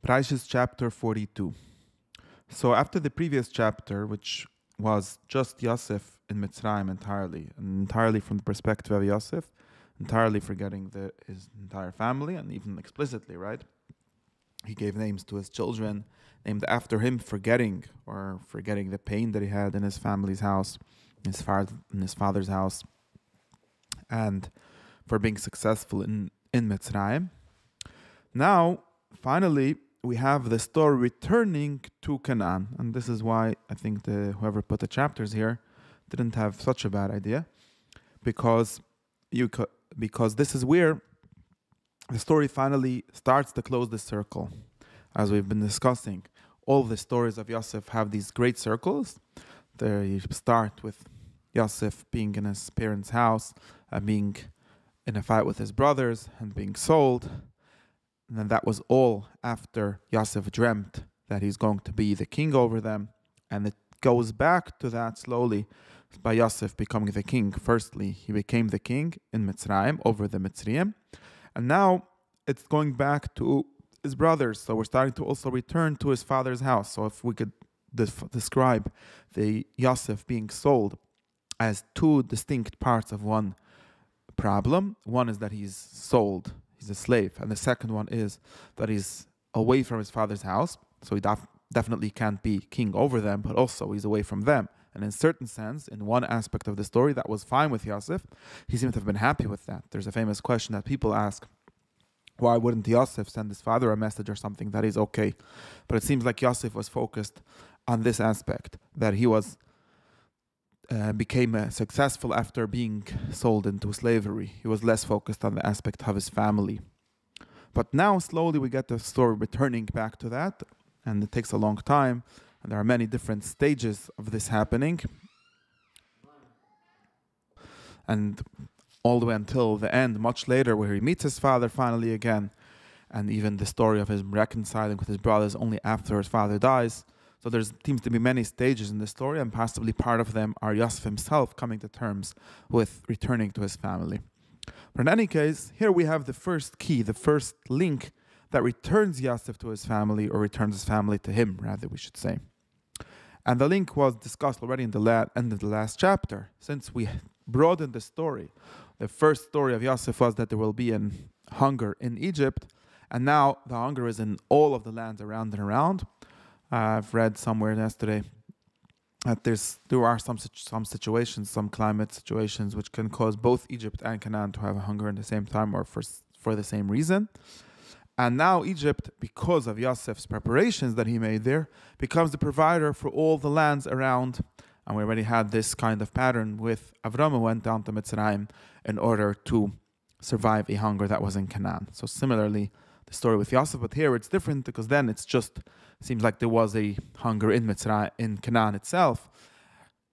Breishis Chapter 42. So after the previous chapter, which was just Yosef in Mitzrayim entirely, and entirely from the perspective of Yosef, entirely forgetting his entire family, and even explicitly, right? He gave names to his children, named after him, forgetting the pain that he had in his family's house, in his father's house, and for being successful in Mitzrayim. Now, finally, we have the story returning to Canaan, and this is why I think whoever put the chapters here didn't have such a bad idea, because this is where the story finally starts to close the circle. As we've been discussing, all the stories of Yosef have these great circles. There you start with Yosef being in his parents' house, and being in a fight with his brothers, and being sold. And then that was all after Yosef dreamt that he's going to be the king over them. And it goes back to that slowly by Yosef becoming the king. Firstly, he became the king in Mitzrayim over the Mitzrayim. And now it's going back to his brothers. So we're starting to also return to his father's house. So if we could describe the Yosef being sold as two distinct parts of one problem. One is that he's sold. He's a slave. And the second one is that he's away from his father's house. So he definitely can't be king over them, but also he's away from them. And in a certain sense, in one aspect of the story, that was fine with Yosef. He seemed to have been happy with that. There's a famous question that people ask, why wouldn't Yosef send his father a message or something that is okay? But it seems like Yosef was focused on this aspect, that he became successful after being sold into slavery. He was less focused on the aspect of his family. But now slowly we get the story returning back to that, and it takes a long time, and there are many different stages of this happening, and all the way until the end, much later, where he meets his father finally again, and even the story of him reconciling with his brothers only after his father dies. So there seems to be many stages in the story, and possibly part of them are Yosef himself coming to terms with returning to his family. But in any case, here we have the first key, the first link that returns Yosef to his family, or returns his family to him, rather, we should say. And the link was discussed already in the end of the last chapter. Since we broadened the story, the first story of Yosef was that there will be a hunger in Egypt, and now the hunger is in all of the lands around and around. I've read somewhere yesterday that there are some situations, some climate situations, which can cause both Egypt and Canaan to have a hunger at the same time, or for the same reason. And now Egypt, because of Yosef's preparations that he made there, becomes the provider for all the lands around. And we already had this kind of pattern with Avram, who went down to Mitzrayim in order to survive a hunger that was in Canaan. So similarly, the story with Yosef, but here it's different, because then seems like there was a hunger in Mitzrayim, in Canaan itself,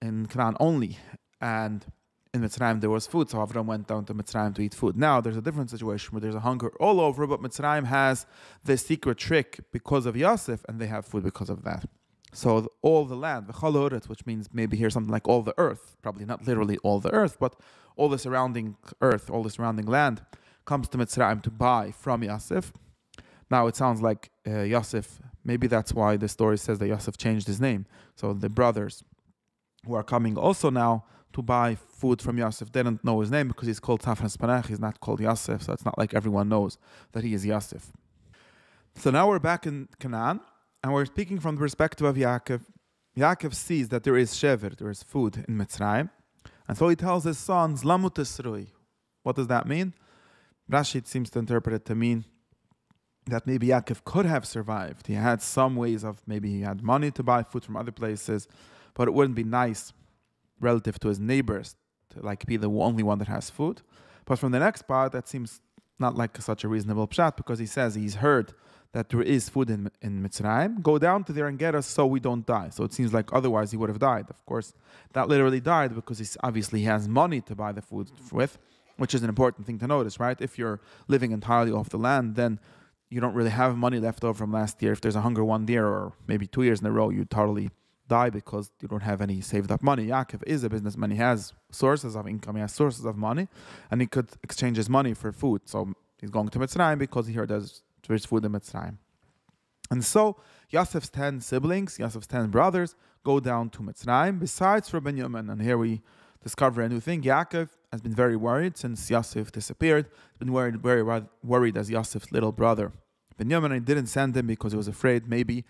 in Canaan only, and in Mitzrayim there was food, so Avram went down to Mitzrayim to eat food. Now there's a different situation where there's a hunger all over, but Mitzrayim has this secret trick because of Yosef, and they have food because of that. So all the land, which means maybe here something like all the earth, probably not literally all the earth, but all the surrounding earth, all the surrounding land, comes to Mitzrayim to buy from Yosef. Now it sounds like Yosef, maybe that's why the story says that Yosef changed his name. So the brothers who are coming also now to buy food from Yosef, they don't know his name because he's called Safran Spanach, he's not called Yosef, so it's not like everyone knows that he is Yosef. So now we're back in Canaan, and we're speaking from the perspective of Yaakov. Yaakov sees that there is shever, there is food in Mitzrayim, and so he tells his sons, Lamut Esroi. What does that mean? Rashi seems to interpret it to mean that maybe Yaakov could have survived. He had some ways of, maybe he had money to buy food from other places, but it wouldn't be nice relative to his neighbors to be the only one that has food. But from the next part, that seems not like such a reasonable pshat, because he says he's heard that there is food in Mitzrayim. Go down to there and get us so we don't die. So it seems like otherwise he would have died. Of course, that literally died because he has money to buy the food with, which is an important thing to notice, right? If you're living entirely off the land, then you don't really have money left over from last year. If there's a hunger one year or maybe 2 years in a row, you totally die because you don't have any saved up money. Yaakov is a businessman. He has sources of income. He has sources of money, and he could exchange his money for food. So he's going to Mitzrayim because he heard there's food in Mitzrayim. And so Yosef's 10 siblings, Yosef's 10 brothers, go down to Mitzrayim, besides for Benjamin. And here we discover a new thing. Yaakov has been very worried since Yosef disappeared. He's been very worried as Yosef's little brother. Benjamin didn't send him because he was afraid maybe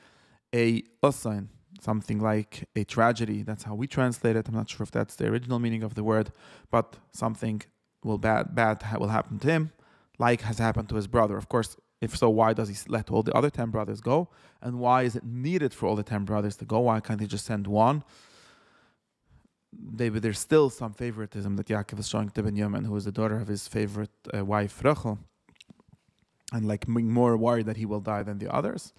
a usain, something like a tragedy. That's how we translate it. I'm not sure if that's the original meaning of the word, but something bad will happen to him, like has happened to his brother. Of course, if so, why does he let all the other 10 brothers go? And why is it needed for all the 10 brothers to go? Why can't he just send one? Maybe there's still some favoritism that Yaakov is showing to Benjamin, who is the daughter of his favorite wife, Rachel, and like being more worried that he will die than the others.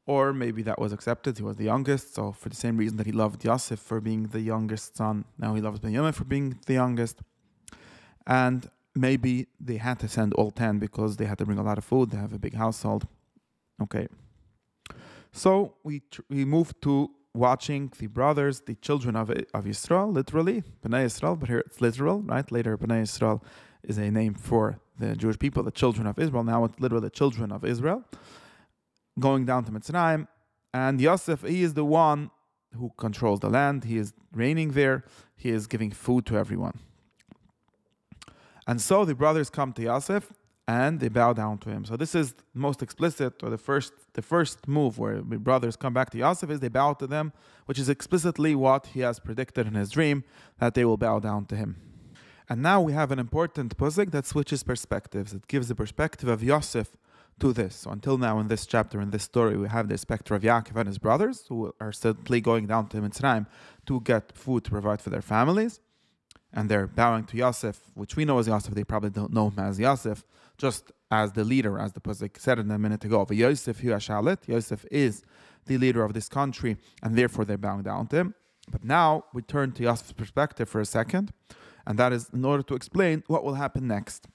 Or maybe that was accepted. He was the youngest, so for the same reason that he loved Yosef for being the youngest son, now he loves Benjamin for being the youngest. And maybe they had to send all 10 because they had to bring a lot of food. They have a big household. Okay. So we move to watching the brothers, the children of Yisrael, literally, Bnei Yisrael, but here it's literal, right? Later, Bnei Yisrael is a name for the Jewish people, the children of Israel. Now it's literally the children of Israel, going down to Mitzrayim. And Yosef, he is the one who controls the land. He is reigning there. He is giving food to everyone. And so the brothers come to Yosef and they bow down to him. So this is most explicit, or the first move where the brothers come back to Yosef is they bow to them, which is explicitly what he has predicted in his dream, that they will bow down to him. And now we have an important pasuk that switches perspectives. It gives the perspective of Yosef to this. So until now in this chapter, in this story, we have the specter of Yaakov and his brothers who are simply going down to Mitzrayim to get food to provide for their families. And they're bowing to Yosef, which we know as Yosef. They probably don't know him as Yosef, just as the leader, as the pasuk said a minute ago. But Yosef is the leader of this country, and therefore they're bowing down to him. But now we turn to Yosef's perspective for a second, and that is in order to explain what will happen next.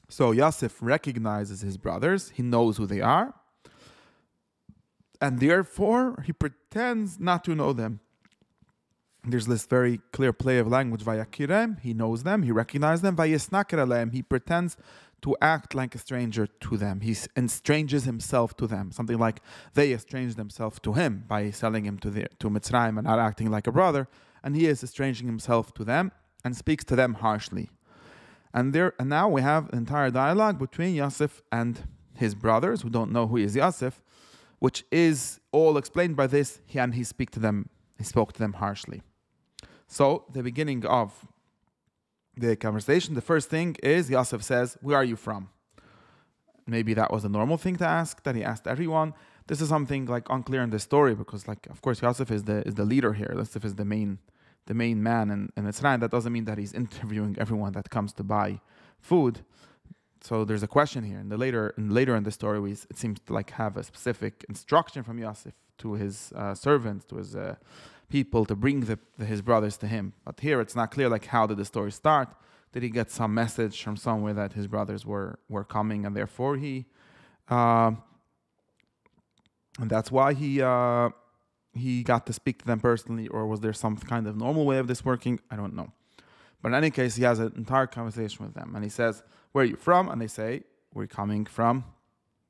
So Yosef recognizes his brothers, he knows who they are, and therefore he pretends not to know them. There's this very clear play of language. Vayakirem, he knows them, he recognizes them. Vayisnaker aleim, he pretends to act like a stranger to them. He estranges himself to them. Something like they estrange themselves to him by selling him to Mitzrayim and not acting like a brother. And he is estranging himself to them and speaks to them harshly. And now we have an entire dialogue between Yosef and his brothers, who don't know who is Yosef, which is all explained by this. He spoke to them harshly. So the beginning of the conversation, the first thing is Yosef says, "Where are you from?" Maybe that was a normal thing to ask, that he asked everyone. This is something like unclear in the story because, like, of course, Yosef is the leader here. Yosef is the main man in Mitzrayim. That doesn't mean that he's interviewing everyone that comes to buy food. So there's a question here. And later in the story, it seems to like have a specific instruction from Yosef to his servants, to his people, to bring his brothers to him. But here it's not clear, like, how did the story start? Did he get some message from somewhere that his brothers were coming, and therefore and that's why he got to speak to them personally, or was there some kind of normal way of this working? I don't know. But in any case, he has an entire conversation with them, and he says, "Where are you from?" And they say, "We're coming from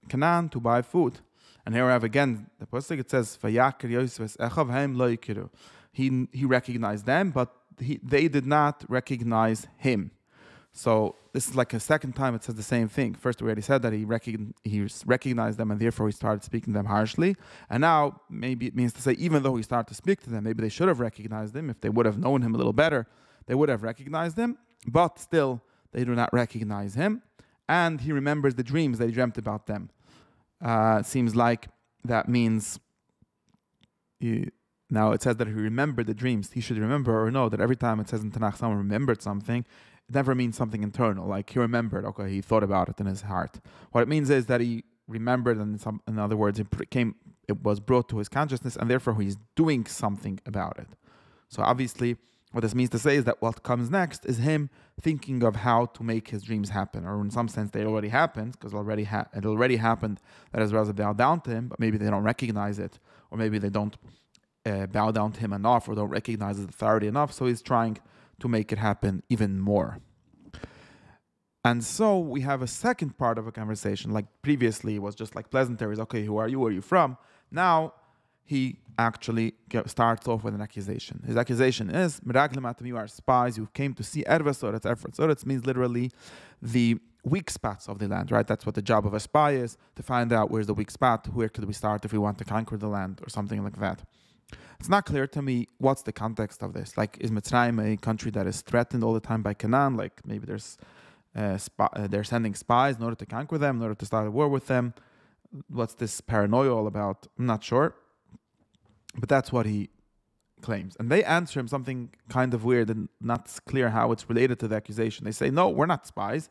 Canaan to buy food." And here we have again the pasuk. It says, "Vayakir Yosef echav haim lo yikiru." He recognized them, but they did not recognize him. So this is like a second time it says the same thing. First, we already said that he recognized them, and therefore he started speaking to them harshly. And now maybe it means to say, even though he started to speak to them, maybe they should have recognized him. If they would have known him a little better, they would have recognized him. But still, they do not recognize him. And he remembers the dreams they dreamt about them. It seems like that means now it says that he remembered the dreams. He should remember or know that every time it says in Tanakh someone remembered something, it never means something internal. Like he remembered, okay, he thought about it in his heart. What it means is that he remembered, and in other words, it was brought to his consciousness, and therefore he's doing something about it. So obviously, what this means to say is that what comes next is him thinking of how to make his dreams happen, or in some sense they already happened, because it already happened that his brothers bow down to him, but maybe they don't recognize it, or maybe they don't bow down to him enough, or don't recognize his authority enough, so he's trying to make it happen even more. And so we have a second part of a conversation. Like previously, it was just like pleasantries. Okay, who are you? Where are you from? Now he actually starts off with an accusation. His accusation is, you are spies. You came to see Ervasoretz. Ervasoretz means literally the weak spots of the land, right? That's what the job of a spy is, to find out where's the weak spot, where could we start if we want to conquer the land or something like that. It's not clear to me what's the context of this. Like, is Mitzrayim a country that is threatened all the time by Canaan? Like, maybe they're sending spies in order to conquer them, in order to start a war with them. What's this paranoia all about? I'm not sure. But that's what he claims. And they answer him something kind of weird and not clear how it's related to the accusation. They say, no, we're not spies.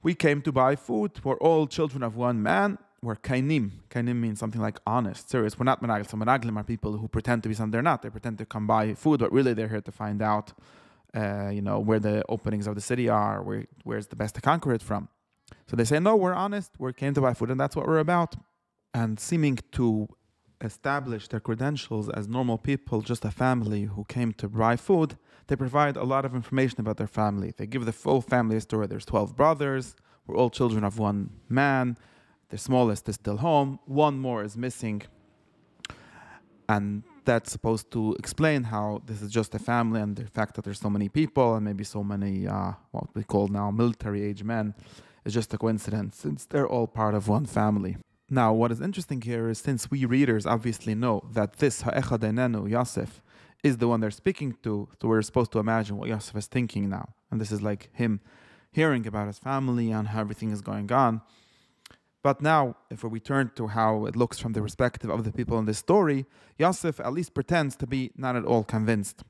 We came to buy food. We're all children of one man. We're kainim. Kainim means something like honest, serious. We're not menaglim. So menaglim are people who pretend to be something they're not. They pretend to come buy food, but really they're here to find out, where the openings of the city are, where's the best to conquer it from. So they say, no, we're honest. We came to buy food, and that's what we're about. And seeming to establish their credentials as normal people, just a family who came to buy food, they provide a lot of information about their family. They give the full family story. There's 12 brothers. We're all children of one man. The smallest is still home. One more is missing. And that's supposed to explain how this is just a family, and the fact that there's so many people and maybe so many, what we call now military age men, is just a coincidence, since they're all part of one family. Now, what is interesting here is, since we readers obviously know that this Ha'echad Einenu, Yosef, is the one they're speaking to, so we're supposed to imagine what Yosef is thinking now. And this is like him hearing about his family and how everything is going on. But now, if we turn to how it looks from the perspective of the people in this story, Yosef at least pretends to be not at all convinced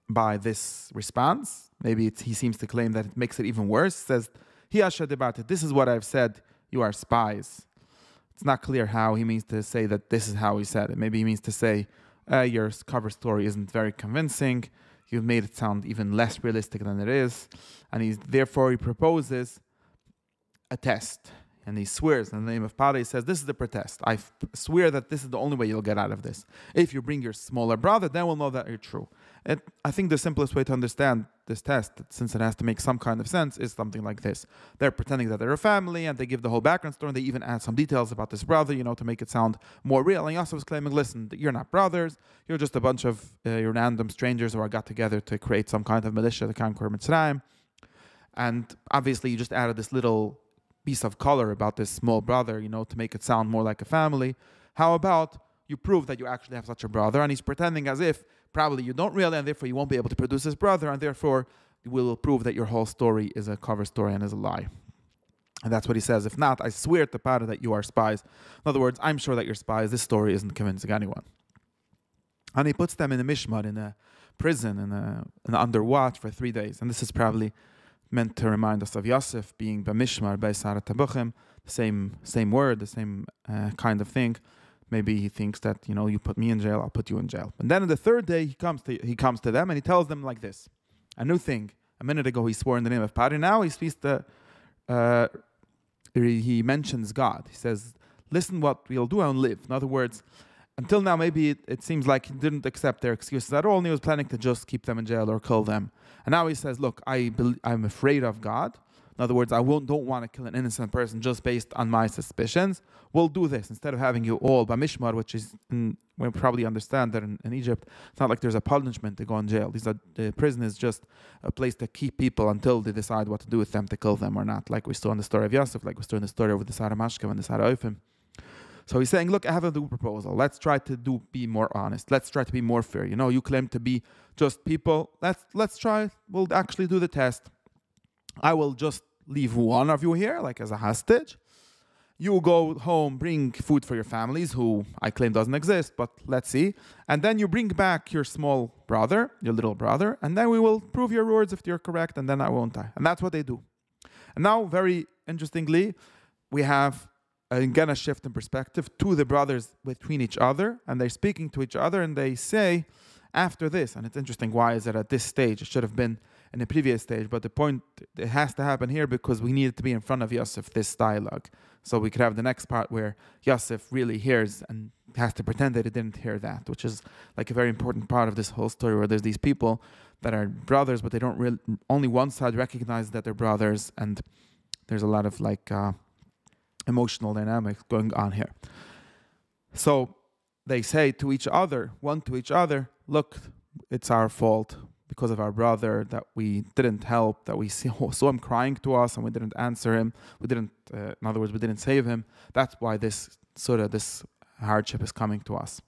by this response. Maybe he seems to claim that it makes it even worse. Says, this is what I've said, you are spies. It's not clear how he means to say that this is how he said it. Maybe he means to say, your cover story isn't very convincing. You've made it sound even less realistic than it is. And therefore he proposes a test. And he swears in the name of Pare. He says, this is the protest. I swear that this is the only way you'll get out of this. If you bring your smaller brother, then we'll know that you're true. I think the simplest way to understand this test, since it has to make some kind of sense, is something like this. They're pretending that they're a family, and they give the whole background story, and they even add some details about this brother, to make it sound more real. And Yosef was claiming, listen, you're not brothers. You're just a bunch of random strangers who got together to create some kind of militia to conquer Mitzrayim. And obviously, you just added this little piece of color about this small brother, to make it sound more like a family. How about you prove that you actually have such a brother? And he's pretending as if probably you don't really, and therefore you won't be able to produce his brother, and therefore you will prove that your whole story is a cover story and is a lie. And that's what he says. If not, I swear to Pare that you are spies. In other words, I'm sure that you're spies. This story isn't convincing anyone. And he puts them in a mishmar, in a prison, in under watch for 3 days. And this is probably meant to remind us of Yosef being b'mishmar, b'sarat tabuchim, the same word, the same kind of thing. Maybe he thinks that, you put me in jail, I'll put you in jail. And then on the 3rd day, he comes to them and he tells them like this. A new thing. A minute ago, he swore in the name of Pare. Now he speaks he mentions God. He says, listen what we'll do and live. In other words, until now, maybe it seems like he didn't accept their excuses at all, and he was planning to just keep them in jail or kill them. And now he says, look, I'm afraid of God. In other words, I don't want to kill an innocent person just based on my suspicions. We'll do this. Instead of having you all b'mishmar, which is, we probably understand that in Egypt, it's not like there's a punishment to go in jail. The prison is just a place to keep people until they decide what to do with them, to kill them or not, like we saw in the story of Yosef, like we saw in the story of the Sarah Mashkev and the Sarah Ophim. So he's saying, look, I have a new proposal. Let's try to be more honest. Let's try to be more fair. You claim to be just people. Let's try. We'll actually do the test. I will just leave one of you here, like as a hostage. You go home, bring food for your families, who I claim doesn't exist, but let's see. And then you bring back your small brother, your little brother, and then we will prove your words if you're correct, and then I won't die. And that's what they do. And now, very interestingly, we have again a shift in perspective to the brothers between each other, and they're speaking to each other, and they say, after this, and it's interesting, why is it at this stage? It should have been in the previous stage, but the point, it has to happen here because we need it to be in front of Yosef, this dialogue. So we could have the next part where Yosef really hears and has to pretend that he didn't hear that, which is like a very important part of this whole story, where there's these people that are brothers, but they don't really, only one side recognizes that they're brothers, and there's a lot of emotional dynamics going on here. So they say to each other, one to each other, look, it's our fault because of our brother that we didn't help, that we saw him crying to us and we didn't answer him. We didn't, in other words, we didn't save him. That's why this hardship is coming to us.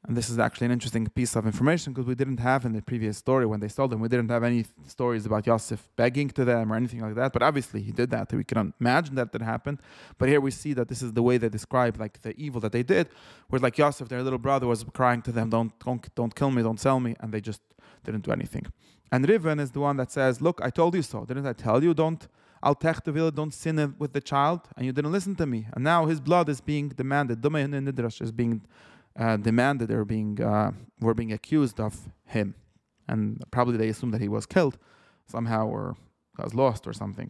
And this is actually an interesting piece of information because we didn't have in the previous story when they sold him, we didn't have any stories about Yosef begging to them or anything like that. But obviously he did that. We can imagine that happened. But here we see that this is the way they describe the evil that they did, where Yosef, their little brother, was crying to them, don't kill me, don't sell me, and they just didn't do anything. And Reuven is the one that says, look, I told you so. Didn't I tell you don't sin with the child? And you didn't listen to me. And now his blood is being demanded. Is being demanded, or were being accused of him, and probably they assumed that he was killed somehow or was lost or something.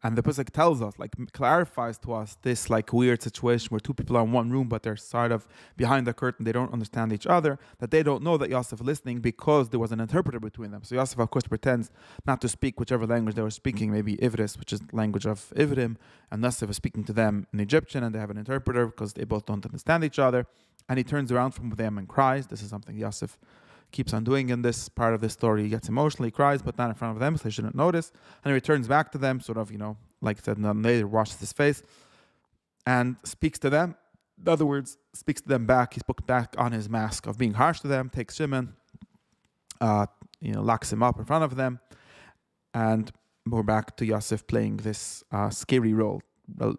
And the pasuk tells us, clarifies to us this weird situation where two people are in one room, but they're sort of behind the curtain. They don't understand each other. That they don't know that Yosef is listening because there was an interpreter between them. So Yosef, of course, pretends not to speak whichever language they were speaking, maybe Ivris, which is the language of Ivrim, and Yosef is speaking to them in Egyptian, and they have an interpreter because they both don't understand each other. And he turns around from them and cries. This is something Yosef keeps on doing in this part of the story. He gets emotional, he cries, but not in front of them, so they shouldn't notice. And he returns back to them, sort of, like I said, and later washes his face and speaks to them. In other words, speaks to them back. He's put back on his mask of being harsh to them, takes Shimon, locks him up in front of them, and we're back to Yosef playing this scary role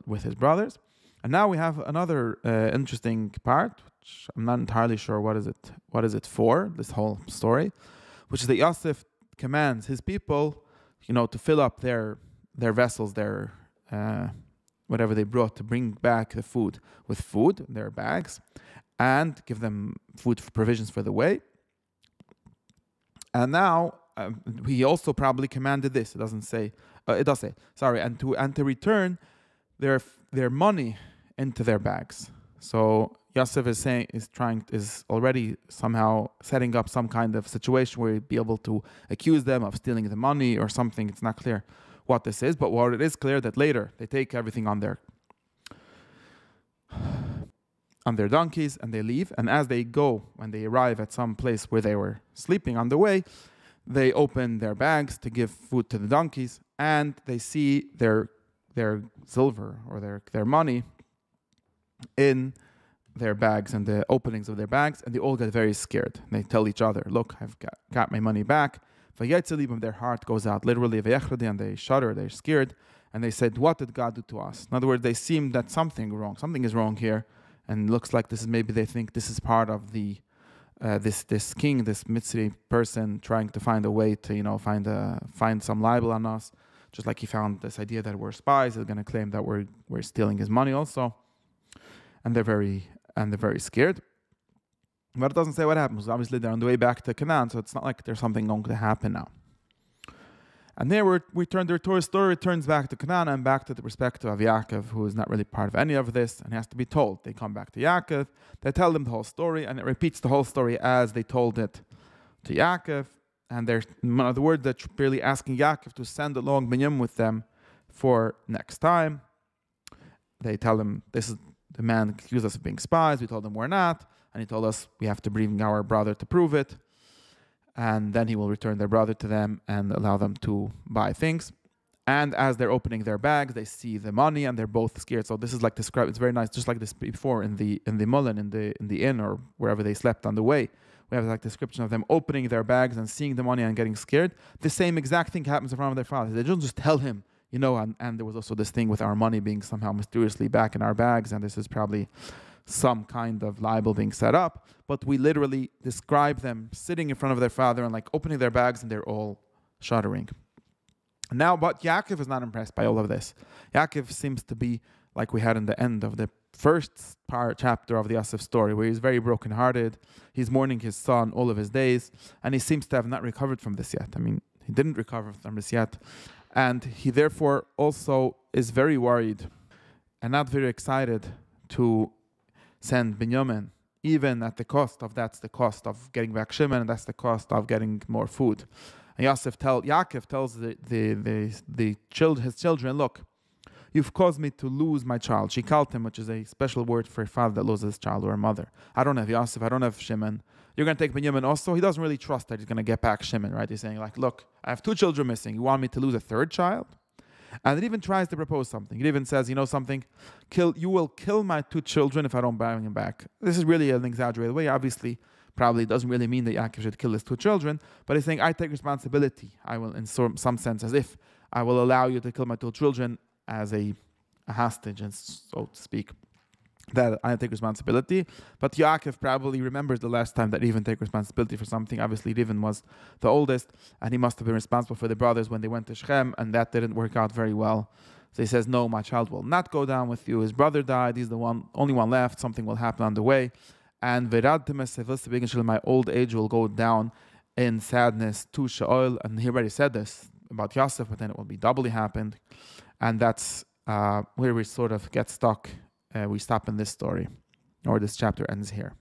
with his brothers. And now we have another interesting part, which I'm not entirely sure what is it for, this whole story, which is that Yosef commands his people, to fill up their vessels, their whatever they brought, to bring back the food with food in their bags, and give them food for provisions for the way. And now he also probably commanded this. It doesn't say. It does say. Sorry, and to return their money into their bags. So Yosef is already somehow setting up some kind of situation where he'd be able to accuse them of stealing the money or something. It's not clear what this is, but what it is clear that later they take everything on their donkeys and they leave. And as they go, when they arrive at some place where they were sleeping on the way, they open their bags to give food to the donkeys, and they see their silver or their money in their bags and the openings of their bags, and they all get very scared. They tell each other, look, I've got my money back. Their heart goes out, literally, and they shudder, they're scared, and they said, what did God do to us? In other words, they seem that something is wrong here, and it looks like they think this is part of the this king, this Mitzri person trying to find a way to find some libel on us, just like he found this idea that we're spies. They're going to claim that we're stealing his money also, and they're very scared. But it doesn't say what happens. Obviously, they're on the way back to Canaan, so it's not like there's something going to happen now. And there their story returns back to Canaan and back to the perspective of Yaakov, who is not really part of any of this and has to be told. They come back to Yaakov, they tell them the whole story, and it repeats the whole story as they told it to Yaakov. And they're, in other words, they're barely asking Yaakov to send along Binyamin with them for next time. They tell him, this is the man accused us of being spies. We told him we're not. And he told us we have to bring our brother to prove it. And then he will return their brother to them and allow them to buy things. And as they're opening their bags, they see the money and they're both scared. So this is like described. It's very nice, just like this before in the mullen, in the inn or wherever they slept on the way. We have like description of them opening their bags and seeing the money and getting scared. The same exact thing happens in front of their father. They don't just tell him, and there was also this thing with our money being somehow mysteriously back in our bags, and this is probably some kind of libel being set up. But we literally describe them sitting in front of their father and opening their bags, and they're all shuddering. Now, but Yaakov is not impressed by all of this. Yaakov seems to be like we had in the end of the first chapter of the Yosef story, where he's very brokenhearted. He's mourning his son all of his days, and he seems to have not recovered from this yet. I mean, he didn't recover from this yet. And he therefore also is very worried and not very excited to send Binyamin even at the cost of that's the cost of getting back Shimon, and that's the cost of getting more food. And Yaakov tells his children, look, you've caused me to lose my child. Shikaltem, which is a special word for a father that loses his child or a mother. I don't have Yosef, I don't have Shimon. You're going to take Benjamin also. He doesn't really trust that he's going to get back Shimon, right? He's saying like, look, I have 2 children missing. You want me to lose a 3rd child? And it even tries to propose something. It even says, you know something, you will kill my 2 children if I don't bring him back. This is really an exaggerated way. Obviously, probably doesn't really mean that Yaakov should kill his 2 children, but he's saying, I take responsibility. I will, in some sense, as if I will allow you to kill my 2 children as a hostage, and so to speak. That I take responsibility. But Yaakov probably remembers the last time that Reuven take responsibility for something. Obviously, Reuven was the oldest, and he must have been responsible for the brothers when they went to Shechem, and that didn't work out very well. So he says, no, my child will not go down with you. His brother died. He's the only one left. Something will happen on the way. And my old age will go down in sadness to Sheol. And he already said this about Yosef, but then it will be doubly happened. And that's where we sort of get stuck. We stop in this story, or this chapter ends here.